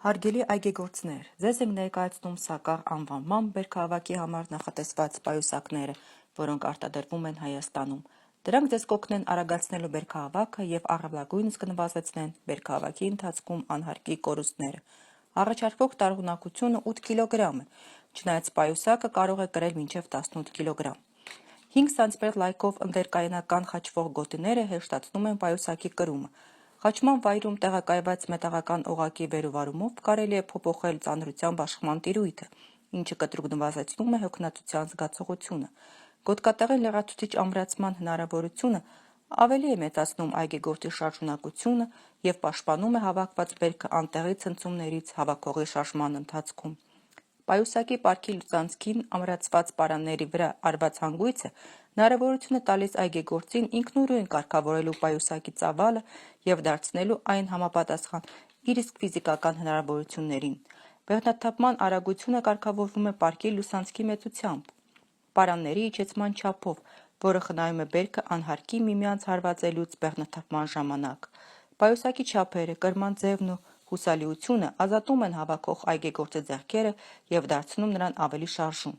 Հարգելի այգեգործներ, ձեզ ենք ներկայացնում Սակար անվանման բերքահավաքի համար նախատեսված պայուսակները, որոնք արտադրվում են Հայաստանում։ Դրանք ձեզ կօգնեն արագացնելու բերքահավաքը եւ առավելագույնս կնվազեցնեն բերքահավաքի ընթացքում անհարկի կորուստները։ Առաջարկվող տարողունակությունը 8 կիլոգրամ է, չնայած պայուսակը կարող է կրել մինչև 18 կիլոգրամ։ 5 սմ լայքով ընդերկայանական խաչվող գոտիները հեշտացնում են պայուսակի կրումը։ Խաչման վայրում տեղակայված մետաղական օղակի վերուվարումով կարելի է փոփոխել ծանրության բաշխման տիրույթը, ինչը կտրուկ նվազեցնում է հոգնածության զգացողությունը։ Գոտկատեղի լեղացուցիչ ամրացման հնարավորությունը ավելի է մեծացնում այգեգործի շարժունակությունը եւ պաշտպանում է հավաքված բերքը անտեղի ցնցումներից հավաքողի շարժման ընթացքում։ Պայուսակի պարքի լուծանցքին ամրացված պարանների վրա արված հանգույցը հնարավորություն է տալիս այգեգործին ինքնուրույն կարգավորելու պայուսակի ծավալը եւ դարձնելու այն համապատասխան իր իսկ ֆիզիկական հնարավորություններին։ Բեղնաթափման արագությունը կարգավորվում է պարքի լուսանցքի մեծությամբ, պարանների իջեցման չափով, որը խնայում է բերքը անհարկի միմյանց հարվածելուց բեղնաթափման ժամանակ։ Պայուսակի չափերը, կրման ձևն ու հուսալիությունը ազատում են հավաքող այգեգործի ձեռքերը եւ դարձնում նրան ավելի շարժուն։